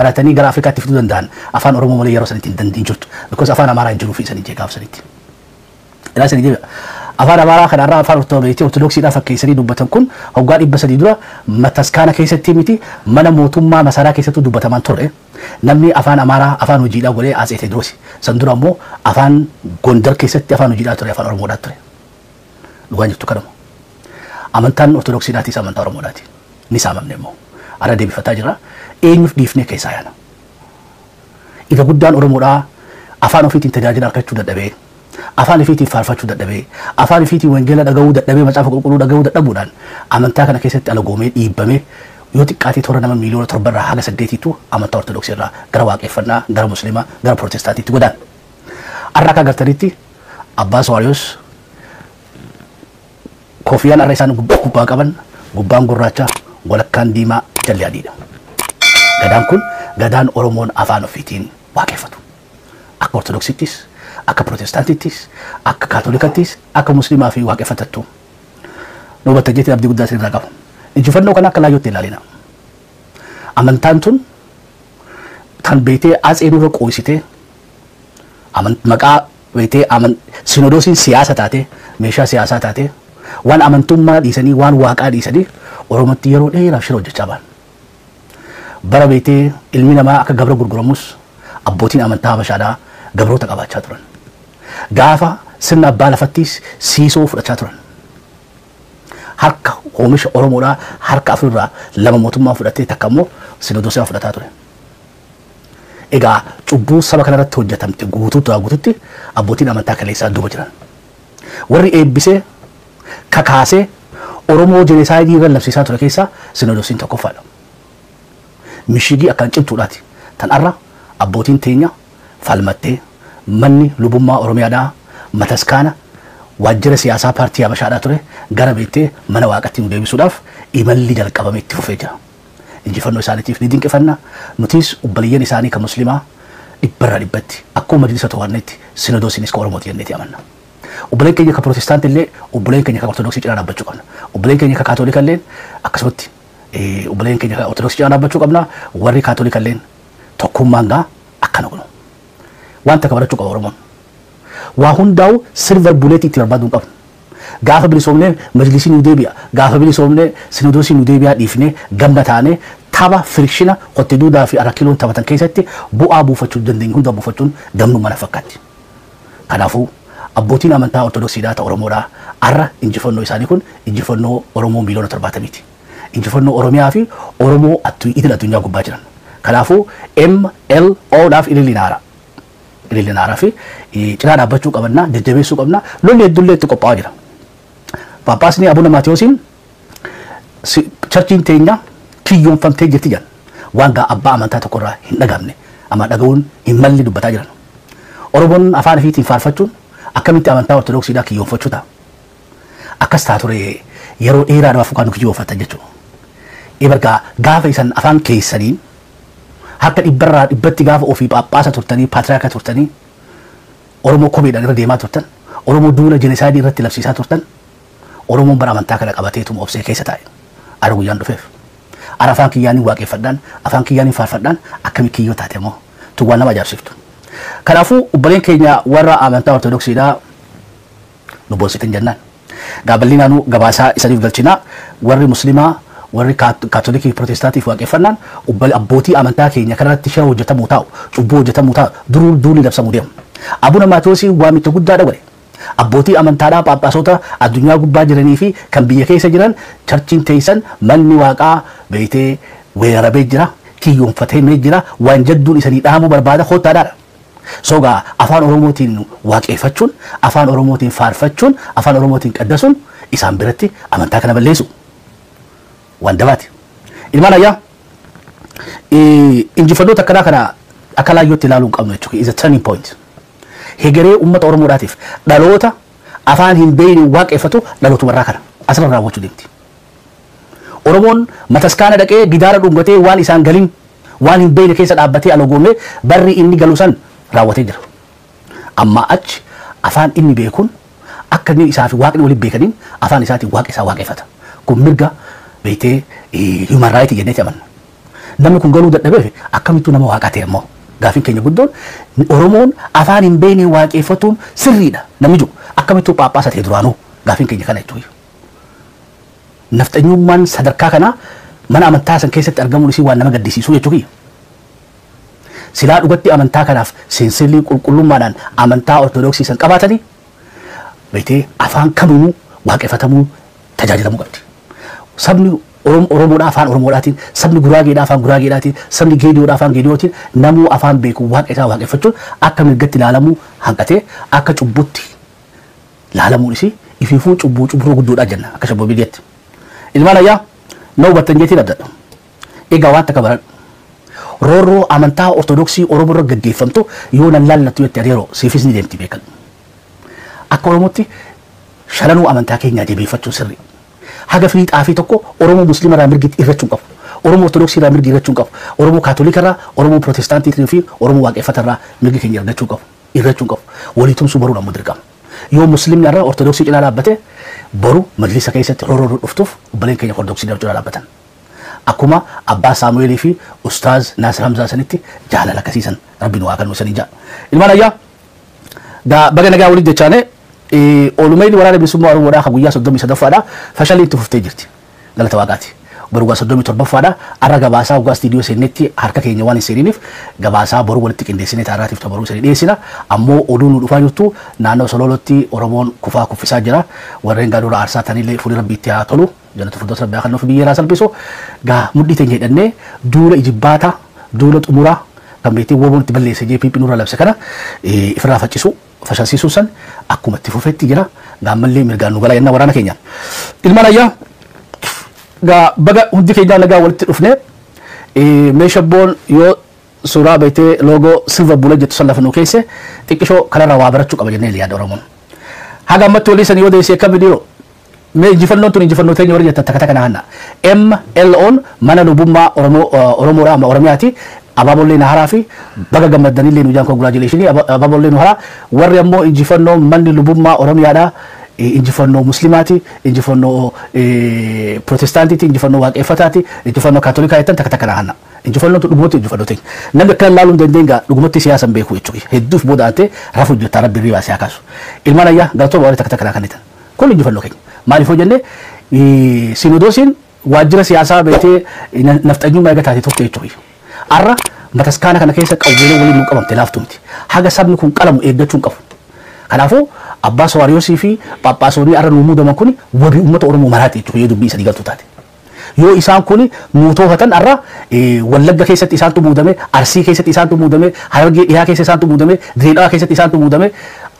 baratanii gara Afrikaatti fiduu danda'an afaan Oromoo malee yeroo sanitti hin dandiin jirtu. Because afaan Amaaraa hin jiru fi sanii jeeqaaf sanitti. Ilaa sanii jeeqa. Afaan Amaaraa kanarraa afaan Ortodoksiidhaa fakkeessanii dubbatan kun hoggaa 300 dura mataskaana keessatti miti mana mootummaa masaraa keessatti dubbataman turre. Namni afaan Amaaraa afaan hojiidhaa godhee Atsee Teediroos. San dura immoo afaan Gondar keessatti afaan hojiidhaa ture afaan Oromoodhaa ture. Dhugaan jirtu kanuma. Amantaan Ortodoksiidhaatis amantaa Oromoodhaati. Ni saamamne immoo. Ara deebifataa jira. Eenyuuf dhiifnee keessaa yaana. Ifa guddaan Oromoodhaa afaan ofiitiin tajaajila argachuu dadhabee, afaan ofiitiin faarfachuu dadhabee, afaan ofiitiin wangeela dhagahuu dadhabee, macaafa qulqulluu dhagahuu dadhabuudhaan amantaa kana keessatti alagoomee dhiibbamee yoo xiqqaatee toora nama miliyoona 7 irraa haga 8tu amantaa Ortodoksii irraa gara waaqeffannaa, gara Musliimaa, gara Protestaantiitti godaan. Har'a akka agartanitti Abbaa Sawaariyoos koofiyaan har'a isaan gubbaa qaban gubbaan gurraacha walakkaan diimaa jalli adiidha. Gadaan kun gadaan Oromoon afaan ofiitiin waaqeffatu. Akka Ortodoksiittis, akka Protestaantittis, akka Kaatolikattis, akka Musliimaa fi waaqeffatattu. Nuubatti jeetiin abdii guddaa sirraa qaba. Injifannoo kana akka laayyootti ilaalina. Amantaan tun kan beetee Atsee nurra qooysitee maqaa beetee Sinodoosiin siyaasa taatee meeshaa siyaasaa taatee waan amantummaa dhiisanii waan waaqaa dhiisanii Oromootti yeroo dheeraaf shira hojjechaa ba'an. Bara beetee ilmi namaa akka gabra gurguramus abbootiin amantaa Habashaadhaa gabroota qabaachaa turan. Gaafa sirna abbaa lafattis siisoo fudhachaa turan. Harka oomisha Oromoodhaa harka afurraa lama mootummaa fudhatee takka immoo Sinodoosiin fudhataa ture. Egaa cubbuu saba kanarratti hojjetamte guutuutti abbootiin amantaa kaleessaa duuba jiran. Warri eebbisee kakaasee Oromoo jenesaayidii irra labsiisaa ture keessaa Sinodoosiin tokkoffaadha. Mishigii akkaan cimtuudhaati. Tan arra abbootiin teenya falmattee manni lubummaa Oromiyaadhaa mataskaana waajjira siyaasaa paartii Habashaadhaa ture gara beettee mana waaqatti nu deebisuudhaaf imalli jalqabame itti fufee jira. Injifannoo isaaniitiif ni dinqifanna. Nutis obboleeyyan isaanii kan Musliimaa 100% akkuma majlisa to'annetti Sinodoosiinis kan Oromooti jenneeti amanna. Obboleen keenya kan Protestaantii illee obboleen keenya kan Ortodoksii cinaa dhaabbachuu qabna. Obboleen keenya kan Kaatolika illee akkasumatti obboleen keenya kan Ortodoksii cinaa dhaabbachuu qabna. Warri Kaatolika illee tokkummaan gaa akkana godhu. Wanta kabarachuu qaba Oromoon. Waa hundaa'u silver bullet itti barbaaduu qabna. Gaafa bilisoomnee majlisiin nu deebi'a. Gaafa bilisoomnee Sinodoosiin nu deebi'a dhiifnee gamna taanee tapha firikshina qottee duudaa fi arakiloon taphatan keessatti bu'aa buufachuu dandeenyu hunda buufachuun gamnuu mana fakkaatti. Kanaafuu abbootiin amantaa Ortodoksiidhaa ta'e Oromoodhaa har'a injifannoo isaanii kun injifannoo Oromoo miliyoona 70ti. Injifannoo Oromiyaa fi Oromoo idil addunyaa gubbaa jiran. Kanaafuu MLOodhaaf ililli naaraa fi cinaa dhaabbachuu qabannaa jajjabeessuu qabnaa lolli heddullee itti qophaa'aa jira. Paappaasni Abuna Maatiyoosiin charchiin teenya kiyyoonfamtee jirti jedhan waan gaa abbaa amantaa tokkorraa hin dhagamne amma dhaga'uun hin malli dubbataa jiran. Oromoon afaan ofiitiin faarfachuun akkamitti amantaa Ortodoksiidhaa kiyyoonfachuu ta'a. Akkas taa ture yeroo dheeraadhaaf kan kiyyoonfatan jechuudha. Eebargaa gaafa isan afaan keessaniin harka 100tti gaafa ofii paappaasa turtanii paatriyaarka turtanii Oromoo komeedhaan irra deemaa turtan Oromoo duula jenesaayidii irratti labsiisaa turtan Oromoon bara amantaa kana qabateetuma obsee keessa taa'e. Ara guyyaan dhufeef. Ara afaan kiyyaaniin waaqeffadhaan afaan kiyyaaniin faarfadhaan akkamitti kiyyoo taate immoo tuwwaan nama ajaa'ibsiiftu. Kanaafuu obboleen keenya warra amantaa Ortodoksiidhaa nu boonsitan jennaan. Gaaballiinaanuu gabaasaa isaniif galchinaa warri Musliimaa warri Kaatolikii Protestaantiif waaqeffannaan abbootii amantaa keenya kanarratti shira hojjetamuu taa'u cubbuu hojjetamuu taa'u duruu duulli labsamuu deemu. Abuna Maatiyoosiin waamicha guddaadha godhe. Abbootii amantaadhaa paappaasota addunyaa gubbaa jiranii fi kan biyya keessa jiran charchiin teessan manni waaqaa beeytee weeraramee jira kiyyoonfatee jira waan jadduun isanii dhaamuu barbaada koottaadhaadha. Sogaa afaan Oromootiin waaqeffachuun afaan Oromootiin faarfachuun afaan Oromootiin qaddasuun isaan biratti amantaa kana balleessu. Waan dabaati. Ilmaan ayyaa injifannoota akkanaa kana akka laayyootti ilaaluun qabnu jechuudha. Is a turning point. Hegeree uummata Oromoodhaatiif dhaloota afaan hin beekne waaqeffatu dhalootumarraa kana asirra raawwachuu deemti. Oromoon mataskaana dhaqee gidaara dhungatee waan isaan galin waan hin beekne keessa dhaabbatee alagoomee barri inni galu san raawwatee jira. Amma achi afaan inni beekuun akka inni isaa fi waaqni waliin beekaniin afaan isaatiin waaqa isaa waaqeffata. Kun mirga beektee human right jennee amanna. namni kun galuu dadhabee akkamittuu nama waaqaa ta'e ammoo gaafin keenya guddoon Oromoon afaan hin beekne waaqeffatuun sirriidha namni jiru akkamittuu paappaasa ta'e duraanuu gaafin keenya kana jechuudha. Nafxanyummaan sadarkaa kana mana amantaa san keessatti argamuun isii waan nama gaddisiisuu jechuudha. Silaa dhugatti amantaa kanaaf seensillii qulqullummaadhaan amantaa ortodoksii san qabaatanii beekee afaan kamiyyuu waaqeffatamuu tajaajilamuu qabdi. Sabni Oromoodhaa afaan Oromoodhaatiin, sabni Guraageedhaa afaan Guraageedhaatiin, sabni Geediyoodhaa afaan Geediyootiin namuu afaan beeku waaqa isaa waaqeffachuun akka mirgatti ilaalamuu hanqatee akka cubbutti ilaalamuun isii ifiifuu cubbuu guddoodhaa jenna akka shabboo biyyatti. Ilmaan ayyaa na hubattan jeetiin abdadha. Egaa waan takka baradhu. Roorroo amantaa ortodoksii Oromoo irra gaggeeffamtu yoo nan laallattu jettee yeroo siifis ni deemti beekan. Akka Oromootti shalanuu amantaa keenyaa deebiifachuu sirri. Haga fiixaa fi tokko Oromoo Musliima irraa mirgi irrachuu qabu. Oromoo Ortodoksii irraa mirgi irrachuu qabu. Oromoo Kaatolika irraa, Oromoo Protestaantii fi Oromoo Waaqeffata irraa mirgi keenya irrachuu qabu. Irrachuu qabu. Walii tumsuu baruu dhaan dirqama. Yoo Musliimni irraa Ortodoksii cinaa dhaabbate boru majlisa keessatti roorroo dhuftuuf obboleen keenya Ortodoksii cinaa dhaabbatan. Akkuma Abbaa Saamu'eelii fi Ustaaz Naasir Hamzaa sanitti jaalala akkasiisan Rabbiin waa kennu sanii jaa. Ilmaan ayyaa baga nagaa waliin jechaane oolumayni waraana bilisummaa Oromoodhaa guyyaa 33ffaadha fashaliin itti fuftee jirti. Galata waaqaati. Boru guyyaa 37ffaadha arra gabaasaa guyyaa istiidiyoo seennetti harka keenya waan hin seeniiniif gabaasaa boru walitti qindeessinee taaraatiif tabaruu sanii dhiyeessina. Ammoo oduun nu dhufaa jirtu naannoo Sololotti Oromoon kufaa kuffisaa jira. Warreen gaadura aarsaa tanillee fuulli rabbiitti haa tolu. Jalatu furdota rabbii kan nuuf biyyeeraa salphisu. Gaa mudhii teenya hidhannee duula ijibbaata duula xumuraa kan beektii woboon itti balleesse JPP nurra labse kana ifirraa faccisu fashasiisuu san akkuma itti fufetti jira. Gaammallee mirgaan nu gala yennaa waraana keenyaan. Ilmaan ayyaa gaa baga hundi keenyaa nagaa walitti dhufne meeshabboon yoo suuraa beektee loogoo silva buula jettu san lafa nu keesse xiqqishoo kanarraa waa barachuu qaba jennee yaada Oromoon. Haga ammatti walii sanii yoo deessee akka viidiyoo mee injifannoon tun injifannoo teenya warra jettan takka takka nahanna. MLO'n mana lubummaa Oromoodhaa amma Oromiyaati. Abaabollee Naharaa fi baga gammaddanillee nu jaan congratulationii Abaabollee Naharaa warri ammoo injifannoo manni lubummaa Oromiyaadhaa injifannoo Muslimaati, injifannoo Protestaantiiti, injifannoo Waaqeffataati, injifannoo Kaatolikaa jettan takka takka nahanna. Injifannoon tun dhugumatti injifannoo teenya. Namni akkana laaluu hin dandeenye dhugumatti siyaasan beekuu jechuudha. Hedduuf boodaatee rafuu jirta rabbi riibaa siyaa kaasu. Ilmaan ayyaa galatooma warri takka takka naakannitan. Kun injifannoo keenya. Maaliif hoo jennee Sinodoosiin waajjira siyaasaa beektee nafxanyummaa eega taatee turte jechuudha. Arra mataskaana kana keessa qawweelee waliin nu qabamte laaftu miti. Haga sabni kun qalamu eeggachuu hin qabu. Kanaafuu Abbaa Sawaariyoosii fi Phaaphaasonni arra nu muudaman kun wabii uummata Oromoo maraati jechuudha yoo dubbii isa digaltuu taate. Yoo isaan kun muutoofatan arra Wallagga keessatti isaantu muudame, Arsii keessatti isaantu muudame, Harargee dhiyaa keessa isaantu muudame, Dirreedhaa keessatti isaantu muudame.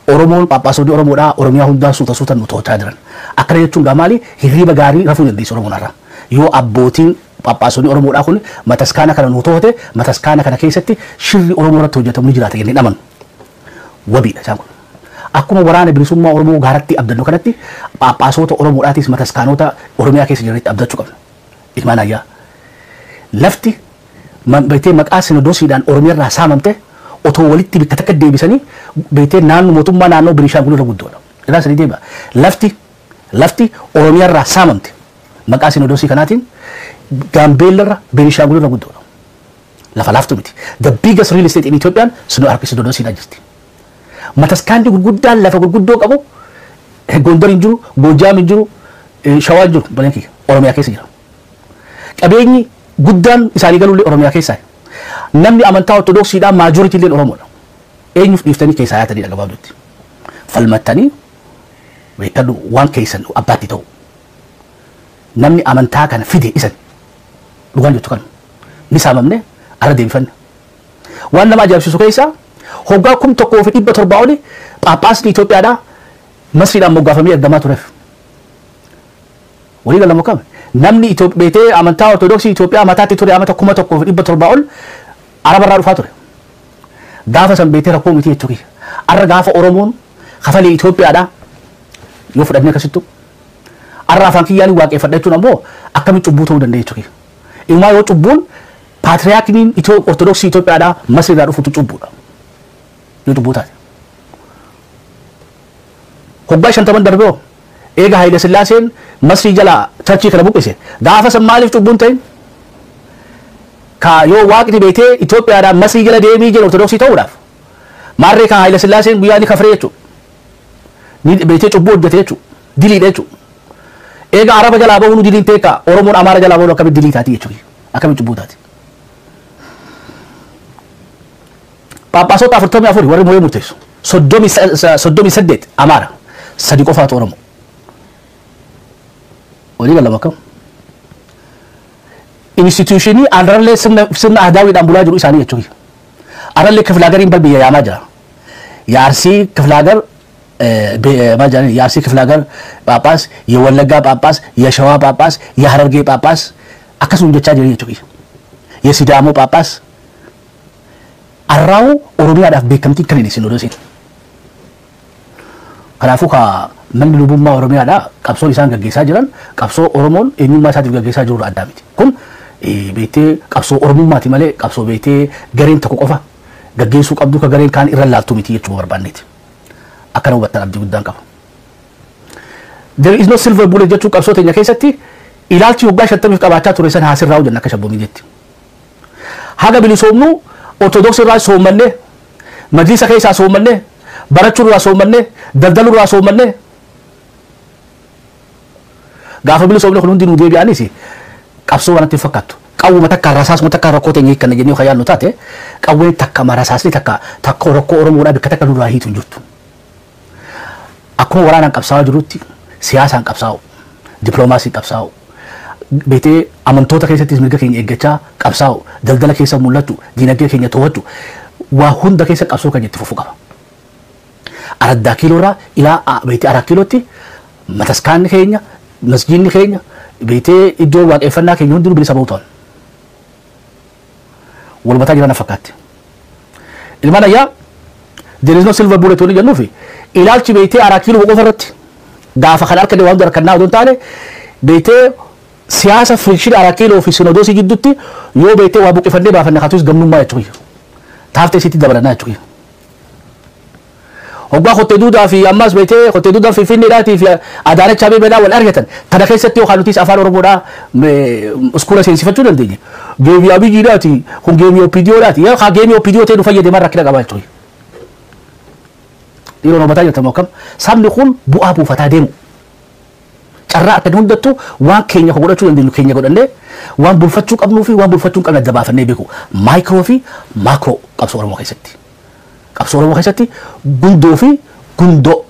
Oromoon Phaaphaasonni Oromoodhaa Oromiyaa hundaan suuta nu to'achaa jiran. Akkana jechuun gaamaali hirriiba gaarii rafuu dandeessu Oromoon arra. Yoo abbootiin Phaaphaasonni Oromoodhaa kun mataskaana kana nu to'ate mataskaana kana keessatti shirri Oromoo irratti hojjetamu ni jiraata jennee amanu. Wabiidha isaan kun. Akkuma waraana bilisummaa Oromoo gaaratti abdannu kanatti Phaaphaasota Oromoodhaatis mataskaanota Oromiyaa keessa jiranitti abdachuu qabna. Ilmaan ayyaa lafti beektee maqaa Sinodoosiidhaan Oromiyaa irraa saamamte otoo walitti bakka takka deebisanii beektee naannoo mootummaa naannoo Beenishaangul irra guddoodha. Irraa sanii deema. Lafti Oromiyaa irraa saamamte maqaa Sinodoosii kanaatiin Gaambeella irra Beenishaangul irra guddoodha. Lafa laaftu miti. The biggest real estate in Ethiopian harka Sinodoosiidhaan jirti. Mataskaanni gurguddaan lafa gurguddoo qabu Gondar hin jiru, Gojaam hin jiru, Shawaa hin jiru baleen Oromiyaa keessa jira. Qabeenyi guddaan isaanii galullee Oromiyaa keessaa. Namni amantaa Ortodoksiidhaan maajoritii illee Oromoodha. Eenyuuf dhiiftanii keessaa yaatanii gabaabduutti. Falmattanii beekadhu waan keessan abbaatti ta'u. Namni amantaa kana fide isan dhugaan jettu kan ni saamamne arra deebifanne. Waan nama ajaa'ibsiisu keessaa hoggaa 1,700 oli Phaaphaasni Itoophiyaadhaa Masriidhaan moggaafamee ergamaa tureef. Walii gala mokkame. Namni beetee amantaa Ortodoksii Itoophiyaa mataatti ture amata 1,700 ol Arabarraa dhufaa ture. Gaafa san beetee rakkoo miti jechuudha. Arra gaafa Oromoon kafalee Itoophiyaadhaa yoo fudhannee akkasittu arra afaan kiyyaan waaqeffadha jechuun ammoo akkamitti cubbuu ta'uu danda'a jechuudha. Ilmaa yoo cubbuun paatriyaakiniin Ortodoksii Itoophiyaadhaa Masriidhaa dhufutu cubbuudha. Yoo cubbuu taate. Hoggaa 50 darbee eega Haayile Sillaaseen Masrii jalaa chachii kana buqqise gaafa san maaliif cubbuun ta'in ka yoo waaqni beetee Itoophiyaadhaan masii jala deemii jira ortodoksii ta'uudhaaf maarree kan Haayila Sillaaseen guyyaa ni kafree jechuudha. Ni beetee cubbuu hojjete jechuudha. Diliidha jechuudha. Eega Araba jalaa bahuun diliin teeka Oromoon Amaara jalaa bahuun akkamitti dilii taati jechuudha. Akkamitti cubbuu taati. Paappaasota 44 warri moo'ee murteessu. 38 Amaara. 3 qofaatu Oromoo. Walii galama akkam. Institutionii arrallee sirna aadaawwiidhaan bulaa jiru isaanii jechuudha. Arrallee kiflaagariin balbiyya yaamaa jira. Yaarsii kiflaagar Yaarsi Kiflaagar Phaaphaas, Yewallaggaa Phaaphaas, Yeshawaa Phaaphaas, Yaharargee Phaaphaas akkasuma jechaa jiran jechuudha. Yesidaamoo Phaaphaas arraawu Oromiyaadhaaf beekamtii kan hin Sinodoosiin. Kanaafuu manni lubummaa Oromiyaadhaa qabsoon isaan gaggeessaa jiran qabsoo Oromoon eenyummaa isaatiif gaggeessaa jiru addaa miti. Kun beektee qabsoo Oromummaati malee qabsoo beektee gareen tokko qofa gaggeessuu qabdu ka gareen kaan irra laaltu miti jechuu barbaanneeti. Akkana hubattan abdii guddaan qaba. There is no silver bullet jechuu qabsoo teenya keessatti ilaalchi waggaa 50 qabaachaa ture san haasirraa hojjenna akka shabboomii jetti. Haga bilisoomnu Ortodoksii irraa soommanne, majlisa keessaa soommanne, barachuu irraa soommanne, daldaluu irraa soommanne. Gaafa bilisoomne kun hundi nu deebi'anis qabsoo wanatti fakkaattu. Qawwuma takka rasaasuma takka rakkoo teenya kan jennee khayyaannu taate qawwee takka rasaasni takka rakkoo Oromoodhaa bakka takka nurraa hiitu hin jirtu. Akkuma waraanaan qabsaa'aa jirutti siyaasaan qabsaa'u, dippiloomaasii qabsaa'u, beetee amantoota keessattis mirga keenya eeggachaa qabsaa'u, daldala keessa mul'atu, diinagdee keenya to'atu, waa hunda keessa qabsoo kan itti fufu qaba. Araddaa kiiloorraa ilaa beetee araa kiilootti mataskaanni keenya, masjiinni keenya, beetee iddoo waaqeffannaa keenya hundinuu bilisa ba'u ta'an. Walumataa jiran fakkaatti. Ilmaan ayyaa there is no silver bullet wani jennuufi ilaalchi beetee araa kiiloo qofa irratti gaafa kan harka waan darkannaa odoo hin taane beetee siyaasa frikshin araa kiiloo fi Sinodoosii gidduutti yoo beetee waa buqqifannee baafanne kaatuus gamnummaa jechuudha. Taaftee sitti dabalannaa jechuudha. Hoggaa qottee duudaa fi ammas beetee qottee duudaa fi Finfinneedhaatii fi Adaanech Abeebeedhaa wal argatan kana keessatti yookaan nutis afaan Oromoodhaa iskuula seensifachuu dandeenya. Geemii Abiyyiidhaati kun geemii Opiidiyoodhaati yaa geemii Opiidiyoo ta'e dhufa jedhee rakkina qabaa jechuudha. Dhiironni mataa jirtan mokkam sabni kun bu'aa buufataa deemu. Carraa akka hundattuu waan keenya godhachuu dandeenyu keenya godhannee waan bulfachuu qabnuu fi waan bulfachuu hin qabne adda baafannee beeku. Maayikiroo fi maakroo qabsoo Oromoo keessatti. Qabsoo Oromoo keessatti gundoo fi gundoo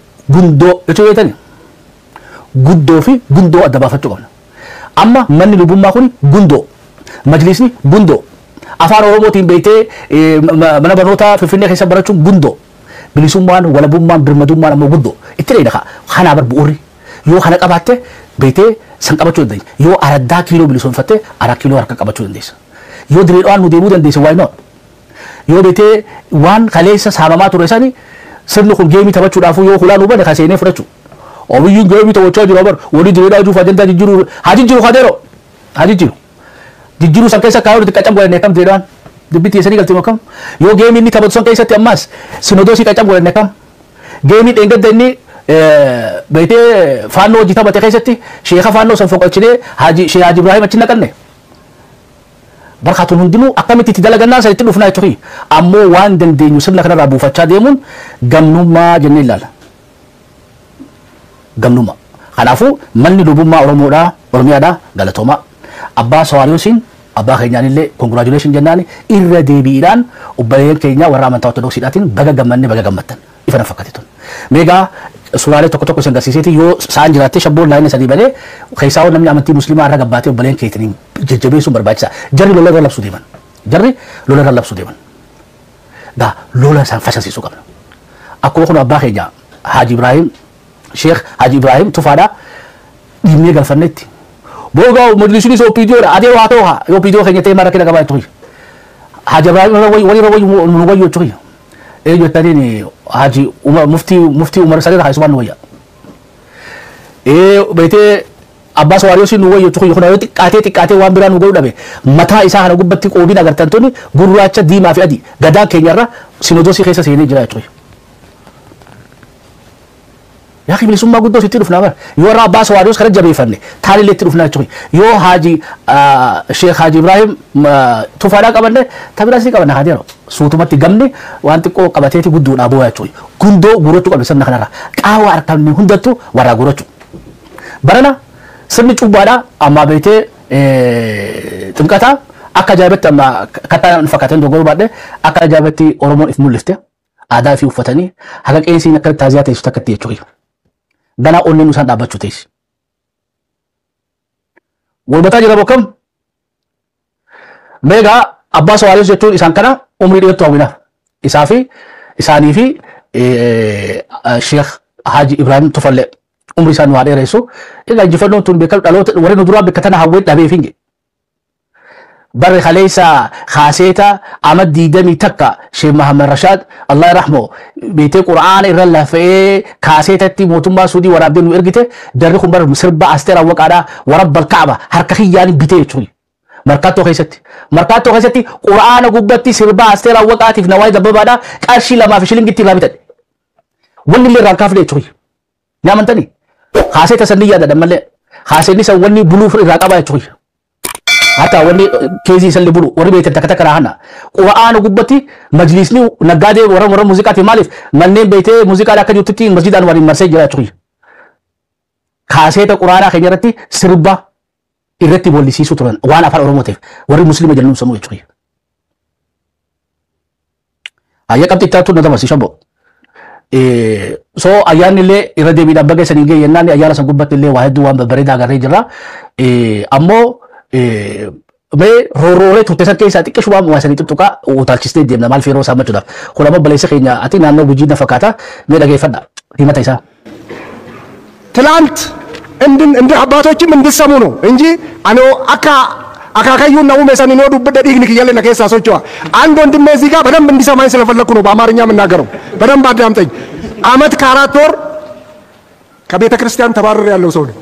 jechuu beektani. Guddoo fi gundoo adda baafachuu qabna. Amma manni lubummaa kun gundoo. Majlisni gundoo. Afaan Oromootiin beektee mana barnootaa Finfinnee keessa barachuun gundoo. Bilisummaan, walabummaan, birmadummaan ammoo guddoo. Itti dheedha kanaa bar bu'uurri. Yoo kana qabaatte beektee san qabachuu dandeenya. Yoo araddaa kiiloo bilisoomfatte araa kiiloo harka qabachuu dandeessa. Yoo diriidhaan nu deemuu dandeessa why not? Yoo beektee waan kaleessa saamamaa ture sani sirni kun geemii taphachuudhaafuu yoo hulaan hubate kaseenee fudhachuu. Obiyyuun geemii taphachaa jira bar walii diriidhaa juuf ajandaa jijjiiruu haa jijjiiru kadeero haa jijjiiru. Jijjiiruu san keessa kaayoo nuti qaccam godhannee kam diriidhaan. Dibbitti eessanii galtii mokkam yoo geemii inni taphatu san keessatti ammas Sinodoosii qaccam godhannee kam geemii dheengadda inni beektee faannoo hojii taphate keessatti sheeka faannoo san foqolchinee Sheek Haaji Ibrahim achi naqanne barkaatuun hundinuu akkamitti itti dalagannaa san itti dhufnaa jechuudha. Ammoo waan dandeenyu sirna kanarraa buufachaa deemuun gamnummaa jennee ilaalla. Gamnummaa. Kanaafuu manni lubummaa Oromiyaadhaa galatoomaa abbaa Sawaariyoosiin abbaa keenyaan illee congratulation jennaani irra deebiidhaan obboleeyyan keenya warra amantaa Ortodoksiidhaatiin baga gammanne baga gammattan ifa na fakkaate tun. Meegaa suuraalee tokko isin agarsiiseeti yoo sa'aan jiraattee shabboon laayina sadii balee keessaa namni amantii musliimaa irra gabbaatee obboleeyyan keetiniin jajjabeessuun barbaachisaa. Jarri lola irra labsuu deeman. Jarri lola irra labsuu deeman. Gaa lola isaan fashilsiisuu qabna. Akkuma kun abbaa keenya Haaji Ibrahim Sheek Haaji Ibrahim tufaadhaa dhiibnee galfannetti. Boga majlisni so video ada waktu yo video kayaknya tema rakyat kabar itu. Haji Ibrahim wali wayu cuy. Jo tadi ni Haji Umar Mufti Umar Sadir Haji Subhan waya. Bete Abbas Wariosi wayu cuy. Kuna tikate wambiran nugo dabe. Mata isa hana gubbatti qoodin agar tantuni gurraacha diimaa fi adii gadaa keenyarra Sinodoosii keessa seenee jira cuy. يا أخي بلسوم ما قدوا ستين فينا بر يو رابع سواريوس خرج جبي فني ثاني اللي تروفنا شوي يو حاجي الشيخ حاجي إبراهيم تفارق قبلنا تبراسي قبلنا هذا سوتما تجمني وأنت كو قبتي تقدون أبوه شوي كندو غروتو قبل سنة خنارا كأوا أركان هندتو ورا غروتو برنا سنة شوبادا أما بيته تمكتا أكجابت أما كتا نفكتين دوغور بعده أكجابتي أورمون إثمول لفته ada fi ufatani haga qeensi nakka taaziyata isu takkatti jechuudha gana onni nusan dhaabachuu tees walbataa jira bokkam meega abbaa sawaalis jechuun isaan kana umrii dheertuu hawwinaaf isaa fi isaanii fi Sheekh Haji Ibrahim Tufalle umrii isaan waa dheeressu egaa injifannoon tun beekamu dhaloota warri nu duraa beekatan hawwee dhabee finge بر خليسا خاسيتا عمد ديدمي تكا شيخ محمد رشاد الله يرحمه بيتي قرآن إرلا في خاسيتا تي موتنبا سودي ورابدين وإرغته درخم بر مسربا أستيرا وقادا ورب الكعبة هركخي يعني بيتي يتوي مركاتو خيستي قرآن قبتي سربا أستيرا وقاتي في نواي دبابادا كارشي لما في شلنج تي لابتد وني اللي رانكاف لي يتوي نعم تاني خاسيتا سنية دا دمالي خاسيني سواني بلوفر إراقابا يتوي hatta wanni keezi salli bulu warri beekan takka takka rahana qura'aana gubbatti majlisni naggaade warra muuziqaati maalif manneen beetee muuziqaa akka jirtutti masjidaan waliin marsee jira jechuudha kaaseeta qura'aanaa keenya irratti sirba irratti bollisiisuu turan waan afaan oromootiif warri muslima jennuun sanuu jechuudha ayya qabxi ittaatu na dabarsiisan bo so ayyaanni illee irra deebiidhaan baga isanii gee yennaan ayyaana san gubbatti illee waa hedduu waan babbareedaa agarree jirra ammoo mee rooroolee turte san keessaa xiqqee shubaa muwaasanii tuttuqaa utaalchistee deemna maal feeroo isaa machuudhaaf kun ammoo baleessa keenya ati naannoo gujii na fakkaata mee dhageeffadha himata isaa ትላንት እንደ አባቶችም እንድሰሙ ነው እንጂ አኖ አካካዩን ነው መሰኒ ነው ዱብ ደዲግኒ ከየለ ለከሳ ሶቹዋ አንድ ወንድሜ እዚህ ጋር በደንብ እንዲሰማኝ ስለፈለኩ ነው በአማርኛ የምናገረው በደንብ አዳምጠኝ አመት ከአራት ወር ከቤተ ክርስቲያን ተባረር ያለው ሰው ነው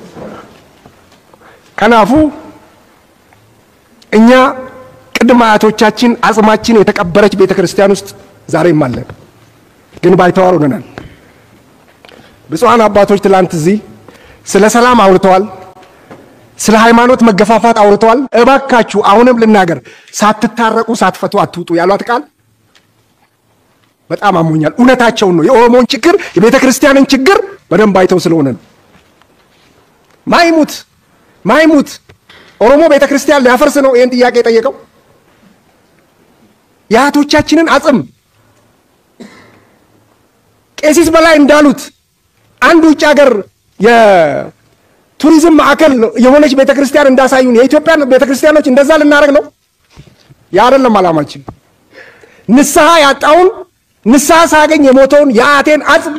ከናፉ እኛ ቅድመ አያቶቻችን አጽማችን የተቀበረች ቤተ ክርስቲያን ውስጥ ዛሬም አለ ግን ባይተዋር ሆነናል ብፁዓን አባቶች ትላንት እዚህ ስለ ሰላም አውርተዋል ስለ ሃይማኖት መገፋፋት አውርተዋል እባካችሁ አሁንም ልናገር ሳትታረቁ ሳትፈቱ አትውጡ ያሏት ቃል በጣም አሞኛል እውነታቸው ነው የኦሮሞን ችግር የቤተ ክርስቲያንን ችግር በደንብ አይተው ስለሆነ ነው ማይሙት ኦሮሞ ቤተ ክርስቲያን ሊያፈርስ ነው ይሄን ጥያቄ ጠየቀው ያቶቻችንን አጽም ቄሲስ በላይ እንዳሉት አንድ ውጭ ሀገር የቱሪዝም ማዕከል የሆነች ቤተ ክርስቲያን እንዳሳዩን የኢትዮጵያ ቤተ ክርስቲያኖች እንደዛ ልናረግ ነው ያደለም አላማችን ንስሐ ያጣውን ንስሐ ሳገኝ የሞተውን የአቴን አጽም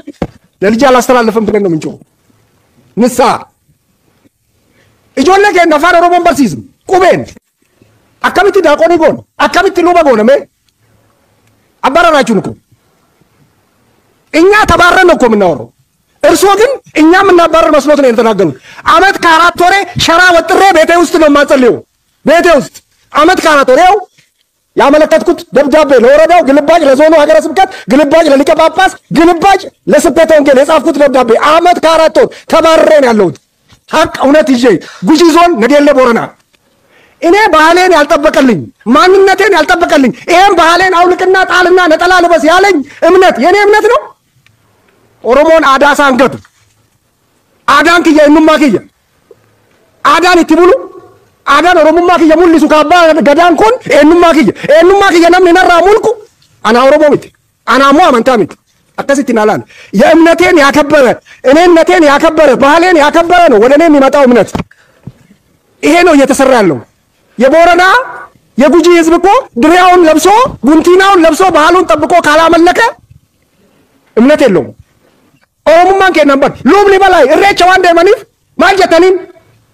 ለልጅ አላስተላልፈም ብለን ነው ምንጮው ንስሐ ijoollee keenya afaan oromoon barsiisnu qubeen akkamitti daaqoonii goona akkamitti luba goona mee አባራራችሁን እኮ እኛ ተባረን እኮ የምናወራው እርሶ ግን እኛ የምናባረር መስሎት ነው የተናገሩት አመት ከአራት ወሬ ሸራ ወጥሬ ቤቴ ውስጥ ነው የማጸልየው ቤቴ ውስጥ አመት ከአራት ወሬው ያመለከትኩት ደብዳቤ ለወረዳው ግልባጭ ለዞኑ ሀገረ ስብከት ግልባጭ ለሊቀ ጳጳስ ግልባጭ ለስብከተ ወንጌል የጻፍኩት ደብዳቤ አመት ከአራት ወር ተባረን ያለሁት ሀቅ እውነት ይዤ ጉጂ ዞን ነገሌ ቦረና እኔ ባህሌን ያልጠበቀልኝ ማንነቴን ያልጠበቀልኝ ይሄን ባህሌን አውልቅና ጣልና ነጠላ ልበስ ያለኝ እምነት የኔ እምነት ነው ኦሮሞን አዳሳ አንገቱ አዳን ከየ እንማከየ አዳን ይትብሉ አዳን ኦሮሞማ ከየ ሙልሱ ካባ ገዳን ኮን እንማከየ ነምን ነራ ሙልኩ አና ኦሮሞ ምት አና ሞ አመንታምት አከሲቲናላን የእምነቴን ያከበረ እኔነቴን ያከበረ ባህሌን ያከበረ ነው ወደኔ የሚመጣው እምነት ይሄ ነው እየተሰራ ያለው የቦረና የጉጂ ህዝብ እኮ ድሪያውን ለብሶ ጉንቲናውን ለብሶ ባህሉን ጠብቆ ካላመለከ እምነት የለውም ኦሮሞማን ከነበር ሉምኒ በላይ እሬቻ ዋንዴ ማኒፍ ማልጀተኒን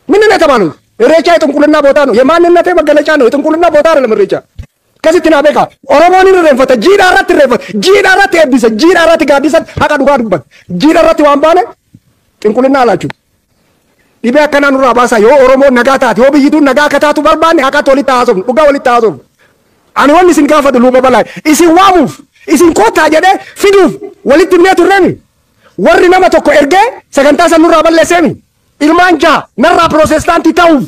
ምን ነው ተባለው እሬቻ የጥንቁልና ቦታ ነው የማንነቴ መገለጫ ነው የጥንቁልና ቦታ አይደለም እሬቻ ከዚህና በቃ ኦሮሞኒ ረንፈተ ጂዳራት የቢሰ ጂዳራት ጋዲሰ አቀዱ ጋዱበት ጂዳራት ዋምባለ ጥንቁልና አላችሁ ኢቢያ ከናኑ ራባሳ የኦሮሞ ነጋታት የብይቱ ነጋከታቱ በርባን አቃቶ ሊታዞም ኡጋው ሊታዞም አንወን ሲንጋፈዱ ሉበ በላይ ኢሲ ዋሙፍ ኢሲን ኮታ ጀደ ፊዱፍ ወሊትነቱ ረኒ warri nama tokko ergee sagantaa san nurraa balleesseemi ilmaan jaa narraa pirootestaantii ta'uuf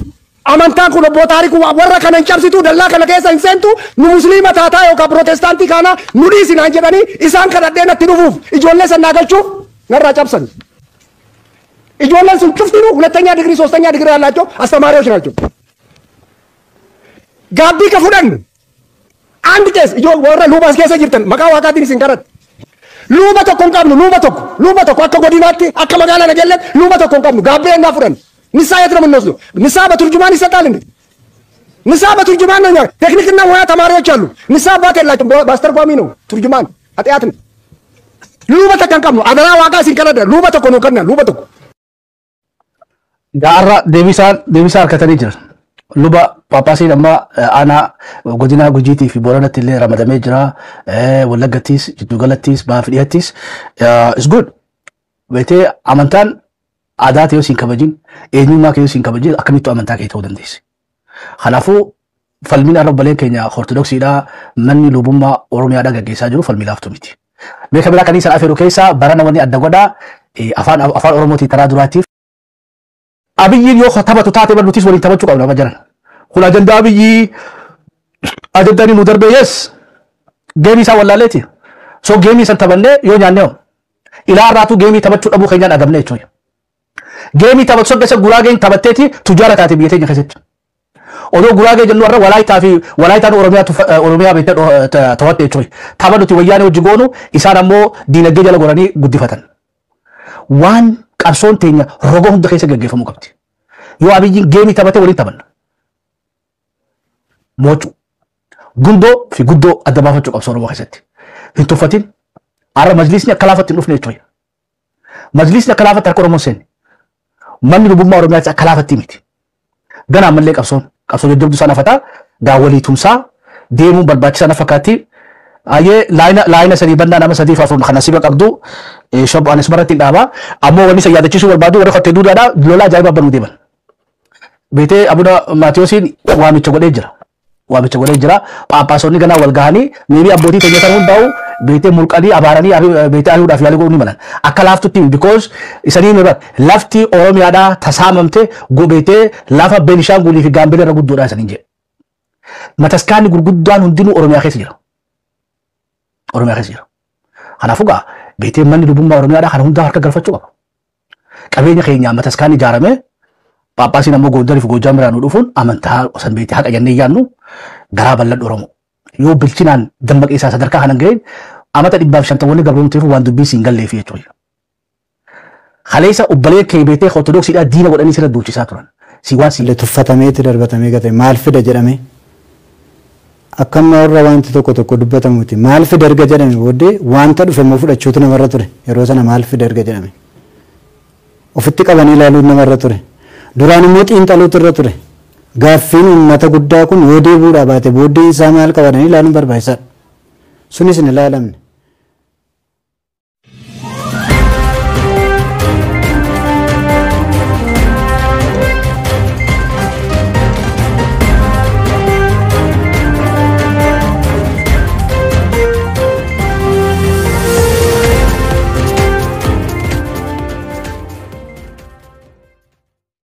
amantaan kun obbo Taarikuu warra kana hin cabsitu dallaa kana keessa hin seentu nu musliima taataa yookaan pirootestaantii kana nu dhiisinaan jedhanii isaan kadhadhee natti dhufuuf ijoollee san naagalchuuf narraa cabsan. ijoolleen sun cufti ሁለተኛ ዲግሪ ሶስተኛ ዲግሪ ያላቸው አስተማሪዎች ናቸው። ጋቢ ከፉደን አንድ ቄስ ወረ ሉባስ ከሰ ጅርተን መቃ ዋቃቲን ሲንከረት ሉባ ተኮን ቀምኑ ሉባ ተኮ አከ ጎዲናቲ አከ መጋላ ነገለት ሉባ ተኮን ቀምኑ ጋቢ እና ፉደን ንሳ የት ነው የምንወስደው? ንሳ በቱርጁማን ይሰጣል እንዴ? ንሳ በቱርጁማን ነው። ቴክኒክና ሙያ ተማሪዎች አሉ። ንሳ አባት የላቸውም። በአስተርጓሚ ነው ቱርጁማን ኃጢአት ነው። ሉባ ተኮን ቀምኑ አደራ ዋቃ ሲንከረደ ሉባ ተኮ ነው ከና ሉባ ተኮ Gaarra deebisaa harkatanii jiran. Luba Phaaphaasiin amma aanaa godina Gujiitii fi Booranatti illee ramadamee jira. Wallaggattis, Jiddugalattis, Bahaa fi Dhiyaattis. Is good. Beetee amantaan aadaa ta'ee siin kabajin, eenyummaa kee siin kabajin akkamittuu amantaa kee ta'uu dandeessi. Kanaafuu falmiin arrabbaleen keenya Ortodoksiidhaa manni lubummaa Oromiyaadhaa gaggeessaa jiru falmii laaftuu miti. Beeka biraa kanneen sana afeeru keessaa barana wanni adda godhaa afaan Oromootii karaa duraatiif Abiyyiin yoo taphatu taate bal'uutis waliin taphachuu qabna amma jiran. Kun ajandaa Abiyyi ajandaan nu darbee yes geemii isaa wallaaleeti. So geemii san taphannee yoo nyaanne ilaa irraatu geemii taphachuu dhabuu keenyaan agamne jechuudha. Geemii taphatu soddesa guraageen taphatteeti tujaara taate biyya teenya keessatti. Odoo guraagee jennu warra walaayitaan Oromiyaa beektaa to'atte jechuudha. Tapha nuti wayyaanee hojii goonu isaan ammoo diinagdee jala goranii guddifatan. Waan qabsoon teenya roga hunda keessa gaggeeffamuu qabdi. Yoo Abiyyiin geemii taphatee waliin taphanna. Moocuu gundoo fi guddoo adda baafachuu qabsoo Oromoo keessatti. Hin tuffatin har'a majlisni akka laafatti hin dhufne jechuudha. Majlisni akka laafatti harka Oromoo seenne. Manni lubummaa Oromiyaatti akka laafatti miti. Ganaa mallee qabsoo jajjabduu sana fataa daawwalii tumsaa deemuun barbaachisaa na fakkaatti. Aye laayina sadii bannaa nama sadii faafuun kana siba qabdu shobbaanis maratti dhaaba ammoo wanni isa yaadachiisuu barbaadu warra qottee duudhaadha lola ajaa'iba banuu deeman. Beetee Abuna Maatiyoosiin waamicha godhee jira. Phaaphaasonni ganaa wal gahanii meebii abbootii keenya kan hundaa'u beetee mulqanii abaaranii beetee ari'uudhaaf yaalii godhuu ni malan. Akka laaftutti because isanii ni lafti Oromiyaadhaa tasaamamte beetee lafa Beenishaangulii fi Gaambeellaa irra guddoodhaa isaniin jedhe. Mataskaanni gurguddaan hundinuu Oromiyaa keessa jira. Kanaafuu gaa beetee manni lubummaa Oromiyaadhaa kana hundaa harka galfachuu qaba. Qabeenya keenyaa mataskaan ijaaramee Phaaphaasiin ammoo Gondarii fi Goojaan biraan dhufuun amantaa san beetee haqa jennee yaannu garaa bal'adhu Oromoo. Yoo bilchinaan dammaqee isaa sadarkaa kanan ga'een amata 150 gabroomteef waan dubbii siin galleef jechuudha. Kaleessa obbolee kee beetee Ortodoksiidhaa diina godhanii sirra duuchisaa turan. Si waan si tuffatameeti darbatamee gate maal fida jedhamee akkam warra wanti tokko dubbatamuuti maal fida erga jedhame booddee wanta dhufe immoo fudhachuutu namarra ture yeroo sana maal fida erga jedhame ofitti qabanii ilaaluun namarra ture duraan immoo xiinxaluutu irra ture gaaffiin uummata guddaa kun yoo deebi'uudhaa baate booddee isaa maal qabatanii ilaaluun barbaachisaadha sunis hin ilaalamne.